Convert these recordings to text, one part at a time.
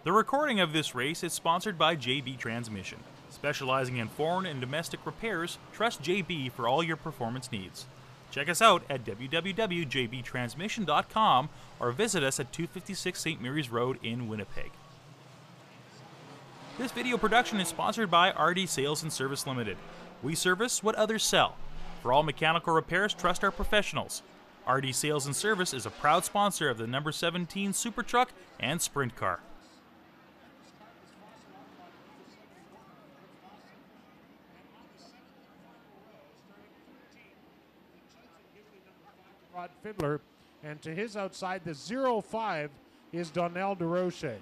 The recording of this race is sponsored by JB Transmission. Specializing in foreign and domestic repairs, trust JB for all your performance needs. Check us out at www.jbtransmission.com or visit us at 256 St. Mary's Road in Winnipeg. This video production is sponsored by RD Sales and Service Limited. We service what others sell. For all mechanical repairs, trust our professionals. RD Sales and Service is a proud sponsor of the number 17 Super Truck and Sprint Car. Rod Fiddler, and to his outside, the 05 is Donnell DeRoche.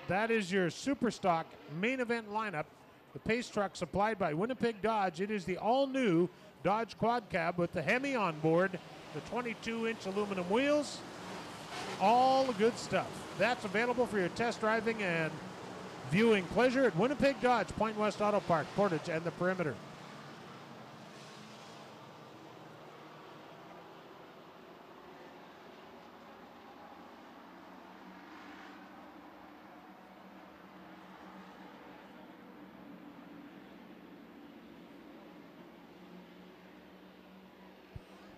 That is your super stock main event lineup. The pace truck supplied by Winnipeg Dodge. It is the all-new Dodge Quad Cab with the Hemi on board, the 22-inch aluminum wheels, all the good stuff. That's available for your test driving and viewing pleasure at Winnipeg Dodge, Point West Auto Park, Portage, and the Perimeter.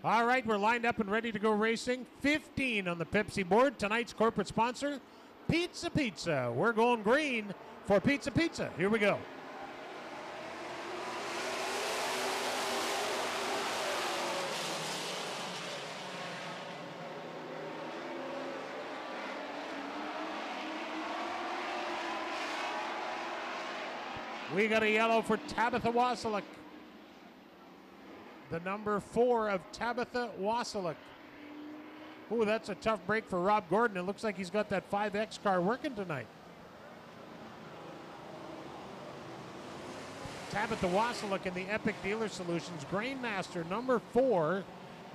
All right, we're lined up and ready to go racing. 15 on the Pepsi board. Tonight's corporate sponsor, Pizza Pizza. We're going green for Pizza Pizza. Here we go. We got a yellow for Tabitha Wasilek. The number 4 of Tabitha Wasilek. Ooh, that's a tough break for Rob Gordon. It looks like he's got that 5X car working tonight. Tabitha Wasilek in the Epic Dealer Solutions. Grainmaster number 4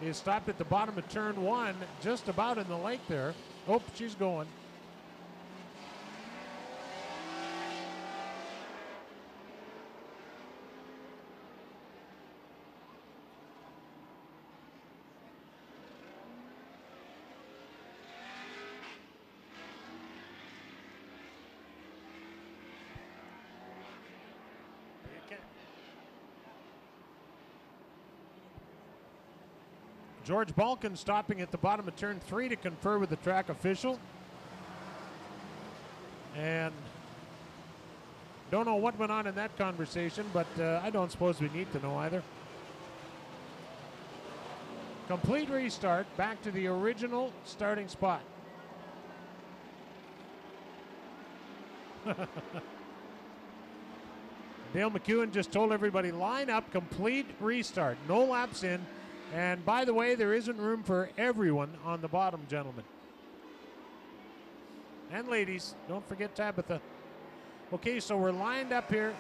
is stopped at the bottom of turn 1, just about in the lake there. Oh, she's going. George Balkin stopping at the bottom of turn 3 to confer with the track official. And don't know what went on in that conversation, but I don't suppose we need to know either. Complete restart, back to the original starting spot. Dale McEwen just told everybody, line up, complete restart, no laps in. And by the way, there isn't room for everyone on the bottom, gentlemen. And ladies, don't forget Tabitha. Okay, so we're lined up here.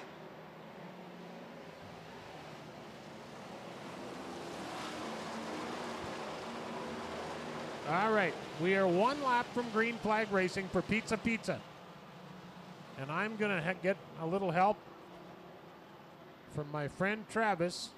All right, we are one lap from green flag racing for Pizza Pizza. And I'm gonna get a little help from my friend Travis.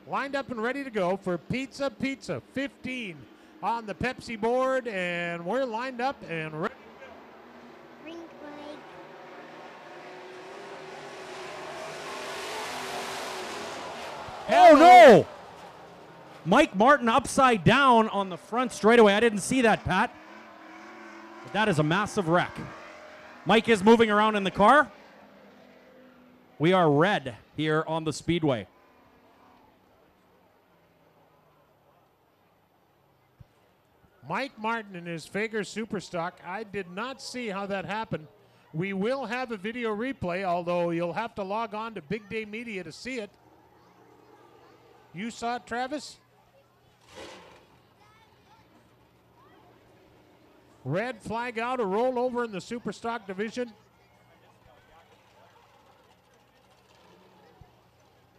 Lined up and ready to go for Pizza Pizza. 15 on the Pepsi board, and we're lined up and ready to go. Green flag. Oh no! Mike Martin upside down on the front straightaway. I didn't see that, Pat. But that is a massive wreck. Mike is moving around in the car. We are red here on the Speedway. Mike Martin in his Fager Superstock. I did not see how that happened. We will have a video replay, although you'll have to log on to Big Day Media to see it. You saw it, Travis? Red flag out, a rollover in the Superstock division.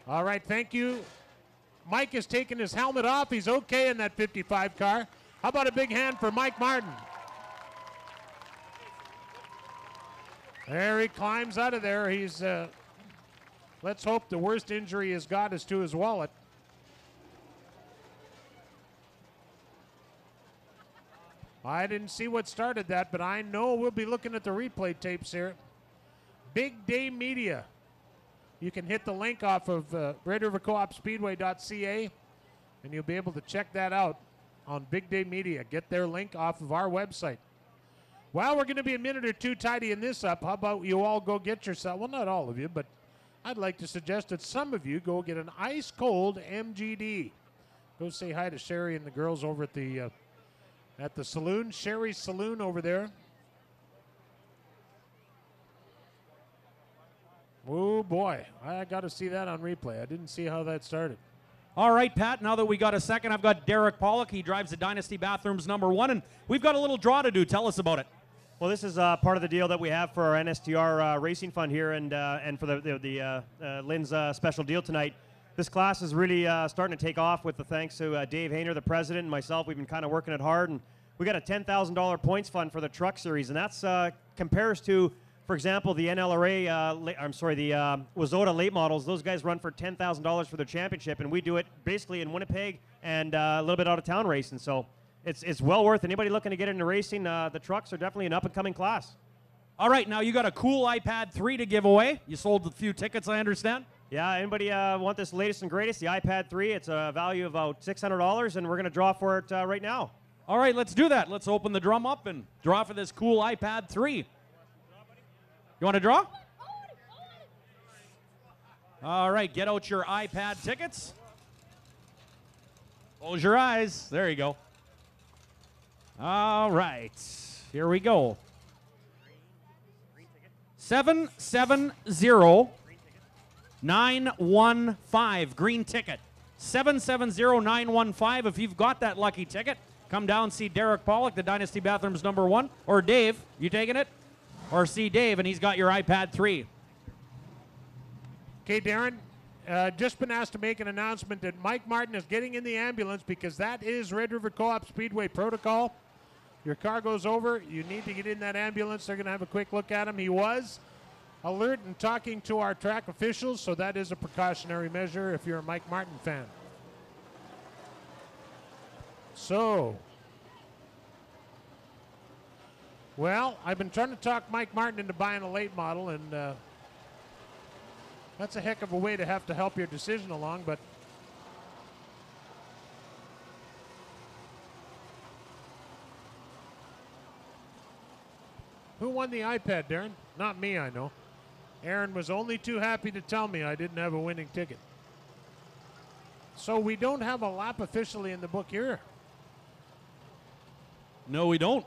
All right, thank you. Mike has taken his helmet off. He's okay in that 55 car. How about a big hand for Mike Martin? There he climbs out of there. He's, let's Let's hope the worst injury he's got is to his wallet. I didn't see what started that, but I know we'll be looking at the replay tapes here. Big Day Media. You can hit the link off of Red River Co-op Speedway.ca, and you'll be able to check that out on Big Day Media. Get their link off of our website. Well, we're going to be a minute or two tidying this up. How about you all go get yourself, well, not all of you, but I'd like to suggest that some of you go get an ice-cold MGD. Go say hi to Sherry and the girls over at the saloon, Sherry's Saloon over there. Oh, boy. I got to see that on replay. I didn't see how that started. All right, Pat, now that we got a second, I've got Derek Pollock. He drives the Dynasty Bathrooms number 1, and we've got a little draw to do. Tell us about it. Well, this is part of the deal that we have for our NSTR racing fund here, and for the Lynn's special deal tonight. This class is really starting to take off with the thanks to Dave Hayner, the president, and myself. We've been kind of working it hard, and we got a $10,000 points fund for the truck series, and that's compares to, for example, the NLRA, the Wazota late models. Those guys run for $10,000 for their championship, and we do it basically in Winnipeg and a little bit out of town racing. So it's well worth anybody looking to get into racing. The trucks are definitely an up-and-coming class. All right, now you got a cool iPad 3 to give away. You sold a few tickets, I understand. Yeah, anybody want this latest and greatest, the iPad 3? It's a value of about $600, and we're going to draw for it right now. All right, let's do that. Let's open the drum up and draw for this cool iPad 3. You want to draw? All right, get out your iPad tickets. Close your eyes. There you go. All right, here we go. 770915, green ticket. 770915. If you've got that lucky ticket, come down, see Derek Pollock, the Dynasty Bathrooms #1, or Dave. You taking it? Or see Dave, and he's got your iPad 3. Okay, Darren, just been asked to make an announcement that Mike Martin is getting in the ambulance because that is Red River Co-op Speedway protocol. Your car goes over, you need to get in that ambulance. They're going to have a quick look at him. He was alert and talking to our track officials, so that is a precautionary measure if you're a Mike Martin fan. So, well, I've been trying to talk Mike Martin into buying a late model, and that's a heck of a way to have to help your decision along, but who won the iPad, Darren? Not me, I know. Aaron was only too happy to tell me I didn't have a winning ticket. So we don't have a lap officially in the book here. No, we don't.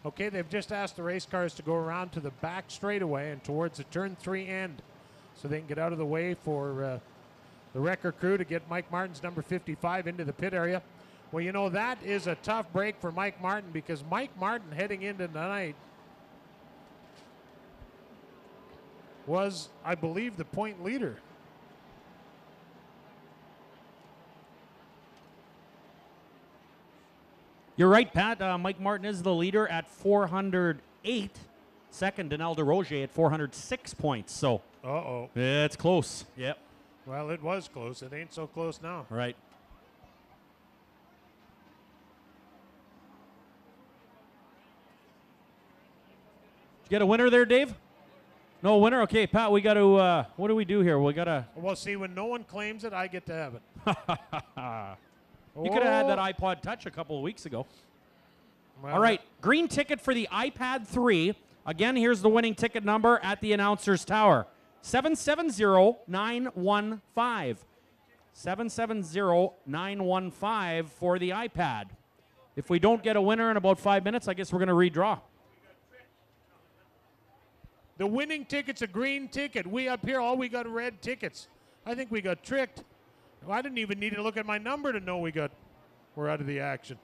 Okay, they've just asked the race cars to go around to the back straightaway and towards the turn 3 end so they can get out of the way for the wrecker crew to get Mike Martin's number 55 into the pit area. Well, you know, that is a tough break for Mike Martin because Mike Martin heading into tonight was, I believe, the point leader. You're right, Pat. Mike Martin is the leader at 408. Second, Daniel DeRoger at 406 points. So, it's close. Yep. Well, it was close. It ain't so close now. Right. Did you get a winner there, Dave? No winner? Okay, Pat, we got to, what do we do here? We got to... Well, see, when no one claims it, I get to have it. You could have had that iPod Touch a couple of weeks ago. Well, all right, green ticket for the iPad 3. Again, here's the winning ticket number at the announcer's tower. 770915. 770915 for the iPad. If we don't get a winner in about 5 minutes, I guess we're going to redraw. The winning ticket's a green ticket. We up here, all we got are red tickets. I think we got tricked. I didn't even need to look at my number to know we're out of the action.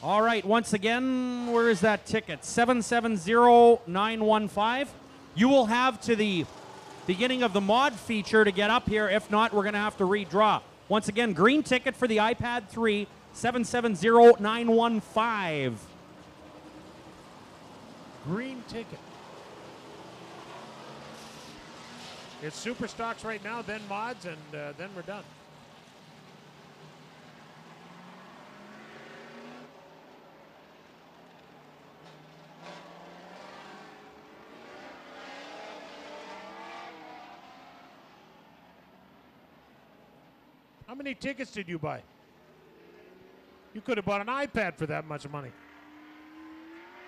All right, once again, where is that ticket? 770915. You will have to the beginning of the mod feature to get up here. If not, we're going to have to redraw. Once again, green ticket for the iPad 3, 770915. Green ticket. It's super stocks right now, then mods, and then we're done. How many tickets did you buy? You could have bought an iPad for that much money.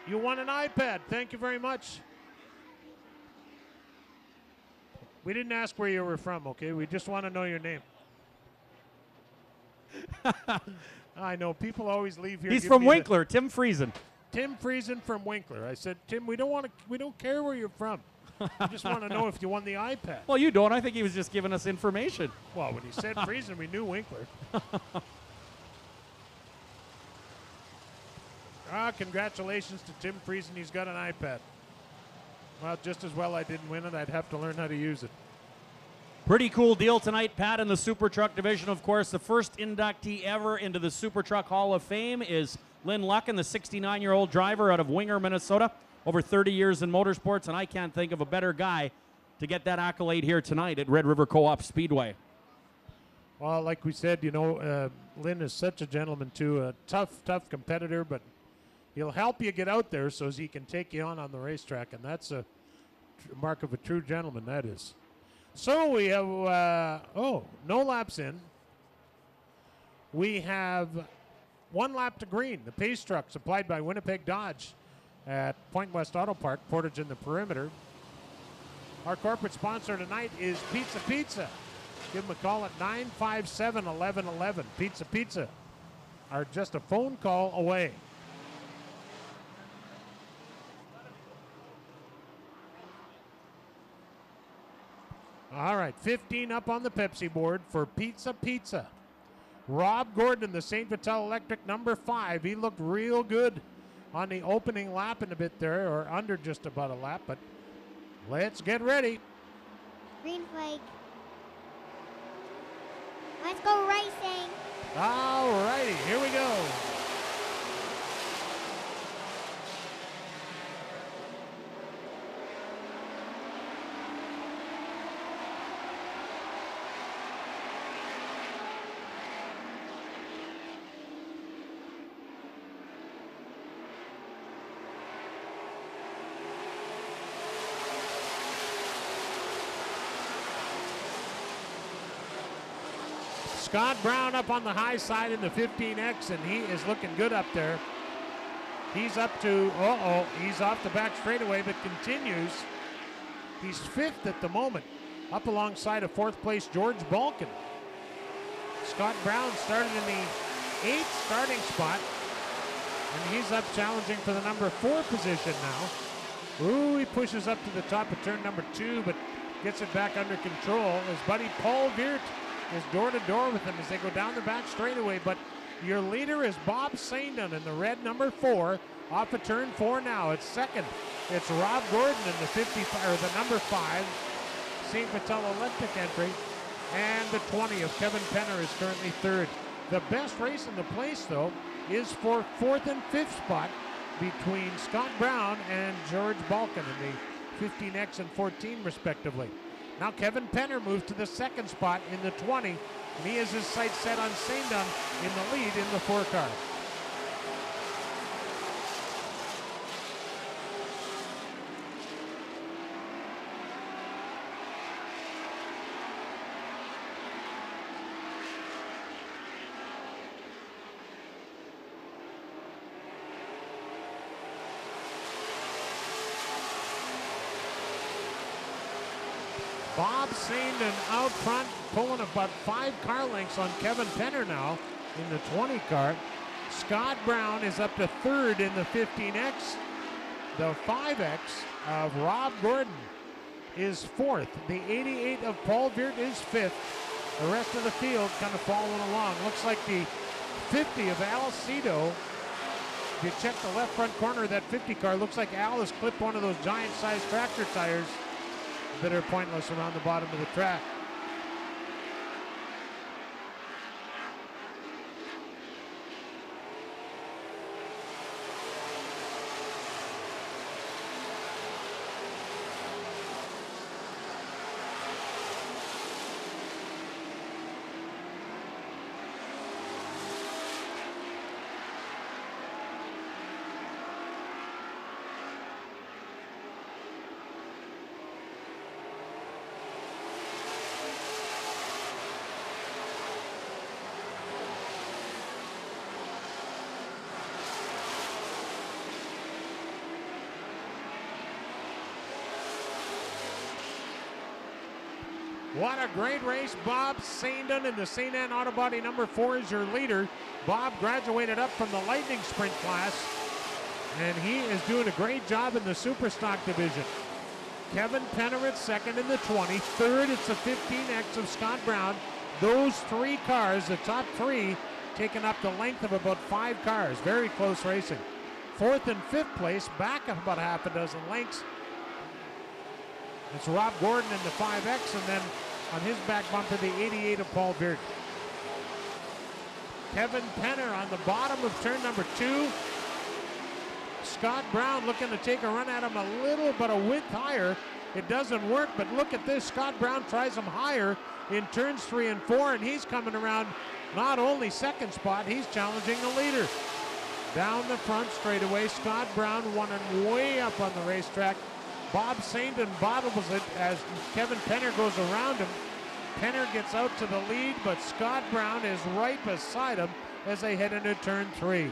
You won an iPad. Thank you very much. We didn't ask where you were from, okay? We just want to know your name. I know people always leave here. He's from Winkler, Tim Friesen. Tim Friesen from Winkler. I said, Tim, we don't care where you're from. We just want to know if you won the iPad. Well, you don't. I think he was just giving us information. Well, when he said Friesen, we knew Winkler. Congratulations to Tim Friesen. He's got an iPad. Well, just as well I didn't win it. I'd have to learn how to use it. Pretty cool deal tonight, Pat, in the Super Truck division. Of course, the first inductee ever into the Super Truck Hall of Fame is Lynn Luckin, the 69-year-old driver out of Winger, Minnesota. Over 30 years in motorsports, and I can't think of a better guy to get that accolade here tonight at Red River Co-op Speedway. Well, like we said, you know, Lynn is such a gentleman, too. A tough competitor, but he'll help you get out there so as he can take you on the racetrack, and that's a mark of a true gentleman, that is. So we have, no laps in. We have 1 lap to green. The pace truck supplied by Winnipeg Dodge at Point West Auto Park, Portage in the perimeter. Our corporate sponsor tonight is Pizza Pizza. Give them a call at 957-1111. Pizza are just a phone call away. All right, 15 up on the Pepsi board for Pizza. Rob Gordon, the St. Vital Electric number 5. He looked real good on the opening lap in a bit there, or under just about a lap, but let's get ready. Green flag. Let's go racing. All righty, here we go. Scott Brown up on the high side in the 15X, and he is looking good up there. He's up to, he's off the back straightaway, but continues. He's 5th at the moment, up alongside a 4th place George Balkin. Scott Brown started in the 8th starting spot, and he's up challenging for the number 4 position now. Ooh, he pushes up to the top of turn number 2, but gets it back under control. His buddy Paul Veert is door-to-door with him as they go down the back straightaway, but your leader is Bob Saindon in the red number 4, off of turn 4 now. It's second. It's Rob Gordon in the the number 5, St. Vital Electric entry, and the 20 of Kevin Penner is currently 3rd. The best race in the place, though, is for 4th and 5th spot between Scott Brown and George Balkin in the 15X and 14 respectively. Now Kevin Penner moves to the 2nd spot in the 20, and he has his sights set on Saindon in the lead in the 4 car. Bob Saindon out front, pulling about 5 car lengths on Kevin Penner now in the 20 car. Scott Brown is up to 3rd in the 15X. The 5X of Rob Gordon is 4th. The 88 of Paul Veert is 5th. The rest of the field kind of following along. Looks like the 50 of Al Cito If you check the left front corner of that 50 car, looks like Al has clipped one of those giant-sized tractor tires that are pointless around the bottom of the track. What a great race. Bob Saindon in the St. Anne Auto Body number 4 is your leader. Bob graduated up from the Lightning Sprint class, and he is doing a great job in the Super Stock division. Kevin Penner at second in the 20. Third, it's the 15X of Scott Brown. Those 3 cars, the top 3, taking up the length of about 5 cars. Very close racing. Fourth and fifth place, back up about half a dozen lengths. It's Rob Gordon in the 5X, and then on his back bumper, the 88 of Paul Beard. Kevin Penner on the bottom of turn number 2. Scott Brown looking to take a run at him a little, but a width higher. It doesn't work, but look at this. Scott Brown tries him higher in turns 3 and 4, and he's coming around not only second spot, he's challenging the leader. Down the front straightaway, Scott Brown running way up on the racetrack. Bob Saindon bottles it as Kevin Penner goes around him. Penner gets out to the lead, but Scott Brown is right beside him as they head into turn 3.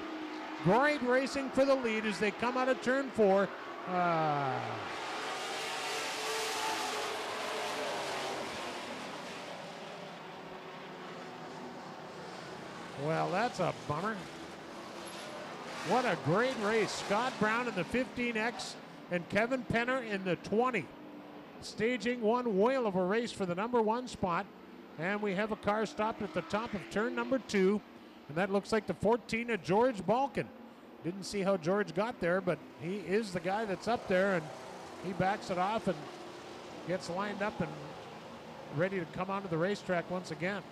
Great racing for the lead as they come out of turn 4. Well, that's a bummer. What a great race. Scott Brown in the 15X and Kevin Penner in the 20. Staging one whale of a race for the number 1 spot. And we have a car stopped at the top of turn number 2. And that looks like the 14 of George Balkin. Didn't see how George got there, but he is the guy that's up there, and he backs it off and gets lined up and ready to come onto the racetrack once again.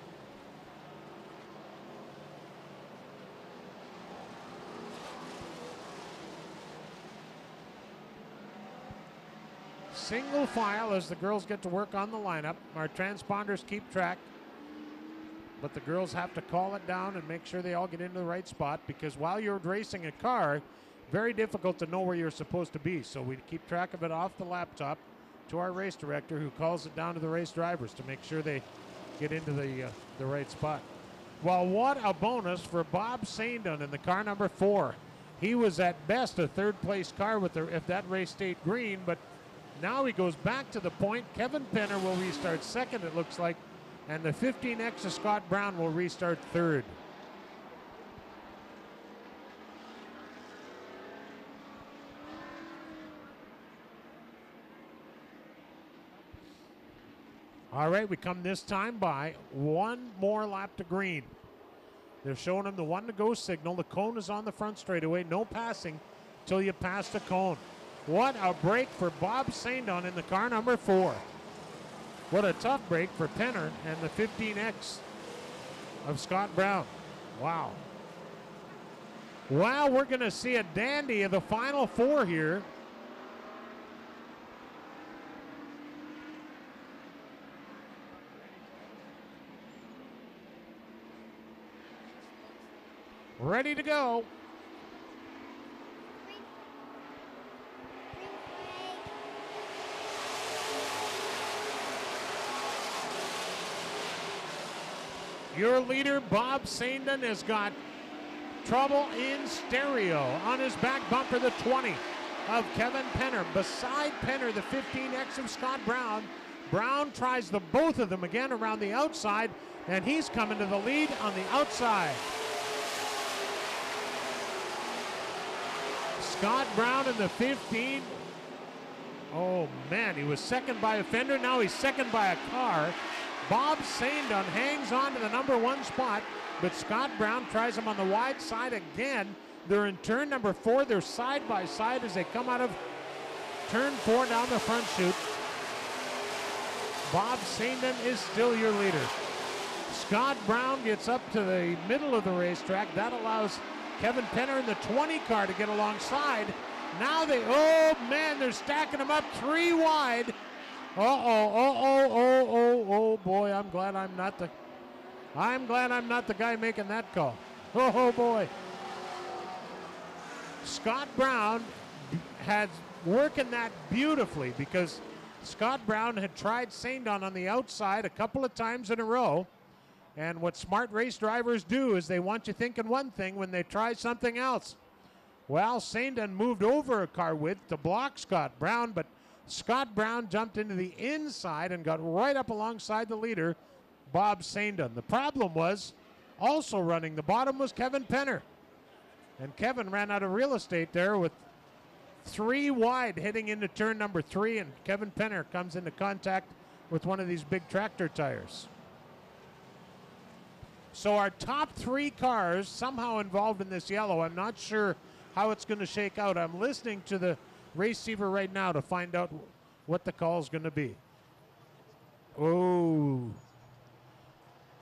Single file as the girls get to work on the lineup. Our transponders keep track, but the girls have to call it down and make sure they all get into the right spot, because while you're racing a car, very difficult to know where you're supposed to be. So we keep track of it off the laptop to our race director, who calls it down to the race drivers to make sure they get into the right spot. Well, what a bonus for Bob Saindon in the car number 4. He was at best a third place car with if that race stayed green, but now he goes back to the point. Kevin Penner will restart second, it looks like, and the 15X of Scott Brown will restart third. All right, we come this time by one more lap to green. They're showing him the 1 to go signal. The cone is on the front straightaway. No passing till you pass the cone. What a break for Bob Saindon in the car number 4. What a tough break for Penner and the 15X of Scott Brown. Wow. Wow, we're going to see a dandy of the final 4 here. Ready to go. Your leader, Bob Saindon, has got trouble in stereo. On his back bumper, the 20 of Kevin Penner. Beside Penner, the 15X of Scott Brown. Brown tries the both of them again around the outside, and he's coming to the lead on the outside. Scott Brown in the 15. Oh man, he was second by a fender. Now he's second by a car. Bob Saindon hangs on to the number 1 spot, but Scott Brown tries him on the wide side again. They're in turn number 4. They're side by side as they come out of turn 4 down the front chute. Bob Saindon is still your leader. Scott Brown gets up to the middle of the racetrack. That allows Kevin Penner in the 20 car to get alongside. Now oh man, they're stacking them up 3 wide. Oh boy, I'm glad I'm not the guy making that call. Oh boy. Scott Brown had working that beautifully because Scott Brown had tried Saindon on the outside a couple of times in a row. And what smart race drivers do is they want you thinking one thing when they try something else. Well, Saindon moved over a car width to block Scott Brown, but Scott Brown jumped into the inside and got right up alongside the leader, Bob Saindon. The problem was also running the bottom was Kevin Penner. And Kevin ran out of real estate there with 3 wide heading into turn number 3, and Kevin Penner comes into contact with one of these big tractor tires. So our top 3 cars somehow involved in this yellow. I'm not sure how it's going to shake out. I'm listening to the receiver right now to find out what the call is going to be. Oh.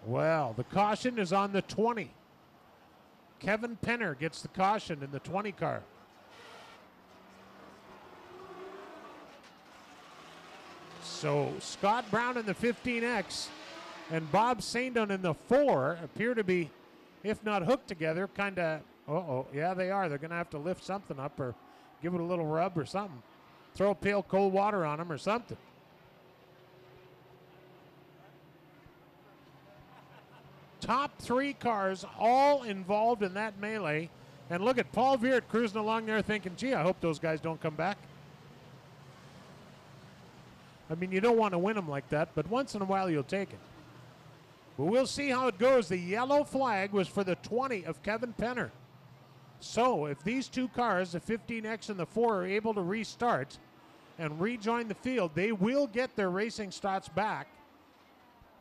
Well, the caution is on the 20. Kevin Penner gets the caution in the 20 car. So Scott Brown in the 15X and Bob Saindon in the 4 appear to be, if not hooked together, kind of, yeah, they are. They're going to have to lift something up or give it a little rub or something. Throw a pail of cold water on them or something. Top 3 cars all involved in that melee. And look at Paul Veert cruising along there thinking, gee, I hope those guys don't come back. I mean, you don't want to win them like that, but once in a while you'll take it. But we'll see how it goes. The yellow flag was for the 20 of Kevin Penner. So if these 2 cars, the 15X and the 4, are able to restart and rejoin the field, they will get their racing starts back.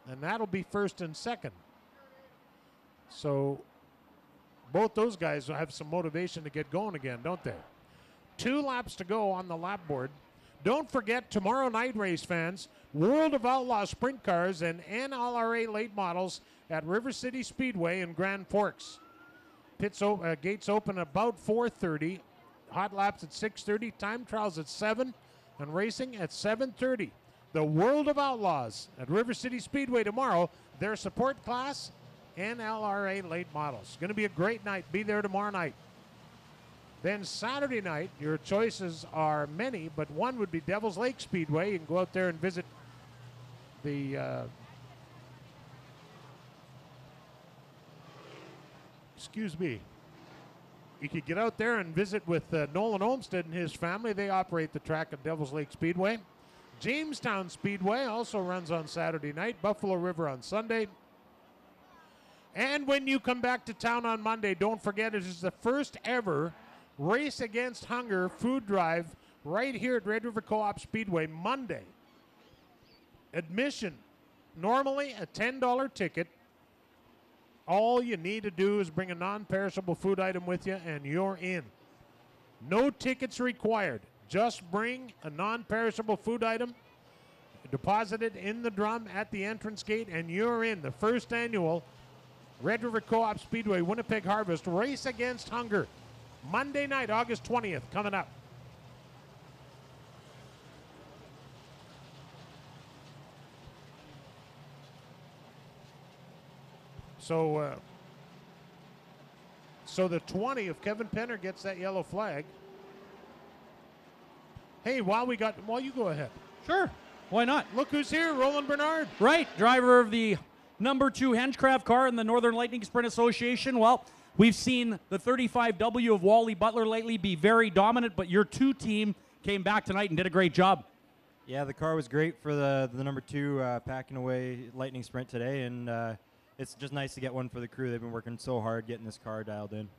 And that'll be first and second. So both those guys will have some motivation to get going again, don't they? 2 laps to go on the lap board. Don't forget, tomorrow night, race fans, World of Outlaw sprint cars and NLRA late models at River City Speedway in Grand Forks. Gates open about 4:30. Hot laps at 6:30. Time trials at 7. And racing at 7:30. The World of Outlaws at River City Speedway tomorrow. Their support class, NLRA late models. Going to be a great night. Be there tomorrow night. Then Saturday night, your choices are many, but one would be Devil's Lake Speedway. You can go out there and visit the you could get out there and visit with Nolan Olmsted and his family. They operate the track at Devil's Lake Speedway. Jamestown Speedway also runs on Saturday night. Buffalo River on Sunday. And when you come back to town on Monday, don't forget it is the first ever Race Against Hunger food drive right here at Red River Co-op Speedway Monday. Admission, normally a $10 ticket. All you need to do is bring a non-perishable food item with you and you're in. No tickets required. Just bring a non-perishable food item, deposit it in the drum at the entrance gate, and you're in. The first annual Red River Co-op Speedway Winnipeg Harvest Race Against Hunger. Monday night, August 20th, coming up. So the 20 of Kevin Penner gets that yellow flag. Hey, while you go ahead. Sure. Why not? Look who's here, Roland Bernard. Right, driver of the number 2 Henchcraft car in the Northern Lightning Sprint Association. Well, we've seen the 35W of Wally Butler lately be very dominant, but your 2 team came back tonight and did a great job. Yeah, the car was great for the number 2 packing away Lightning Sprint today, and it's just nice to get one for the crew. They've been working so hard getting this car dialed in.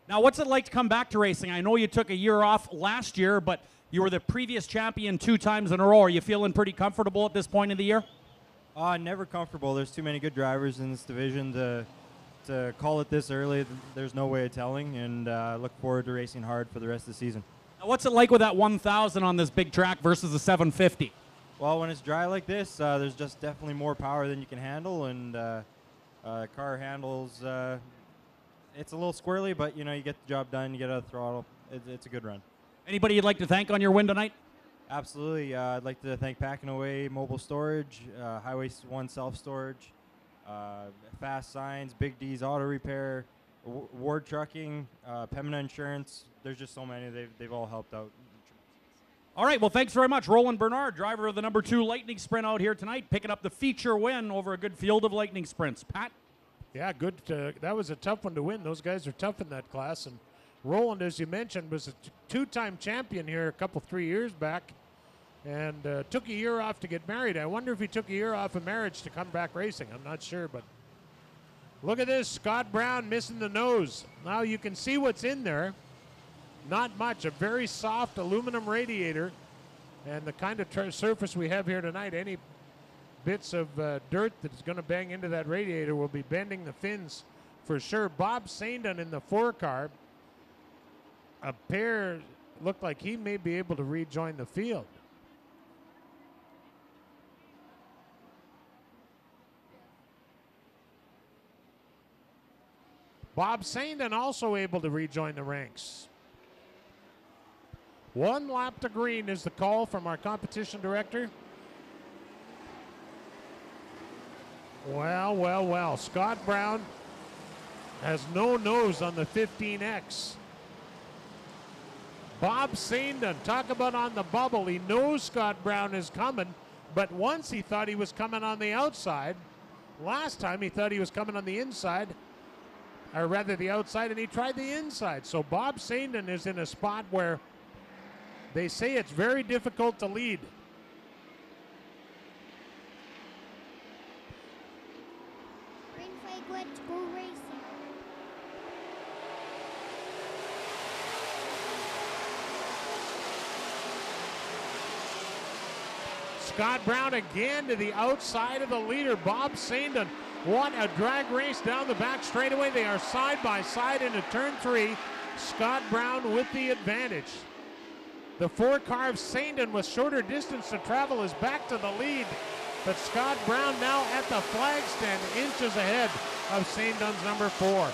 Now, what's it like to come back to racing? I know you took a year off last year, but you were the previous champion 2 times in a row. Are you feeling pretty comfortable at this point of the year? Never comfortable. There's too many good drivers in this division to to call it this early, there's no way of telling, and look forward to racing hard for the rest of the season. Now, what's it like with that 1,000 on this big track versus the 750? Well, when it's dry like this, there's just definitely more power than you can handle, and car handles. It's a little squirrely, but you get the job done. You get out of the throttle. It's a good run. Anybody you'd like to thank on your win tonight? Absolutely. I'd like to thank Packing Away Mobile Storage, Highway 1 Self Storage, Fast Signs, Big D's Auto Repair, Ward Trucking, Pembina Insurance. There's just so many. They've all helped out. All right, well, thanks very much. Roland Bernard, driver of the number 2 Lightning Sprint out here tonight, picking up the feature win over a good field of Lightning Sprints. Pat? Yeah, good. That was a tough one to win. Those guys are tough in that class. And Roland, as you mentioned, was a two-time champion here a 3 years back and took a year off to get married. I wonder if he took a year off of marriage to come back racing. I'm not sure, but look at this. Scott Brown missing the nose. Now you can see what's in there. Not much. A very soft aluminum radiator. And the kind of surface we have here tonight, any bits of dirt that's going to bang into that radiator will be bending the fins for sure. Bob Saindon in the 4 car. A pair looked like he may be able to rejoin the field. Bob Saindon also able to rejoin the ranks. 1 lap to green is the call from our competition director. Well. Scott Brown has no nose on the 15X. Bob Saindon, talk about on the bubble. He knows Scott Brown is coming, but once he thought he was coming on the outside. Last time he thought he was coming on the inside, or rather the outside, and he tried the inside. So Bob Saindon is in a spot where they say it's very difficult to lead. Green flag, let's go racing. Scott Brown again to the outside of the leader, Bob Saindon. What a drag race down the back straightaway. They are side by side into turn 3. Scott Brown with the advantage. The 4 car of Saindon with shorter distance to travel is back to the lead. But Scott Brown now at the flag stand, inches ahead of Saindon's number 4.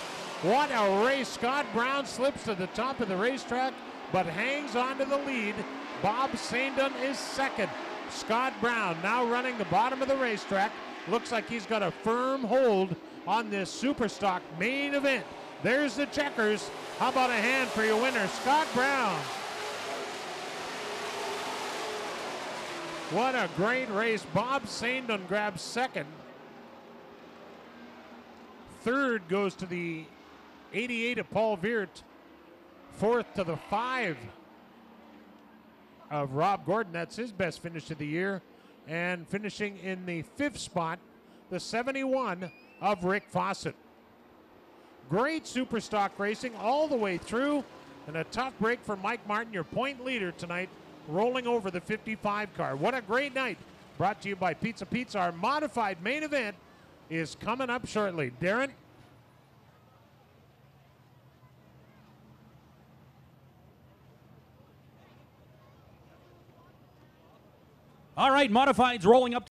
What a race. Scott Brown slips to the top of the racetrack, but hangs on to the lead. Bob Saindon is second. Scott Brown now running the bottom of the racetrack. Looks like he's got a firm hold on this Superstock main event. There's the checkers. How about a hand for your winner, Scott Brown? What a great race. Bob Saindon grabs second. Third goes to the 88 of Paul Veert. Fourth to the 5 of Rob Gordon. That's his best finish of the year. And finishing in the 5th spot, the 71 of Rick Fawcett. Great Superstock racing all the way through. And a tough break for Mike Martin, your point leader tonight, rolling over the 55 car. What a great night. Brought to you by Pizza Pizza. Our modified main event is coming up shortly. Darren? All right, modifieds rolling up.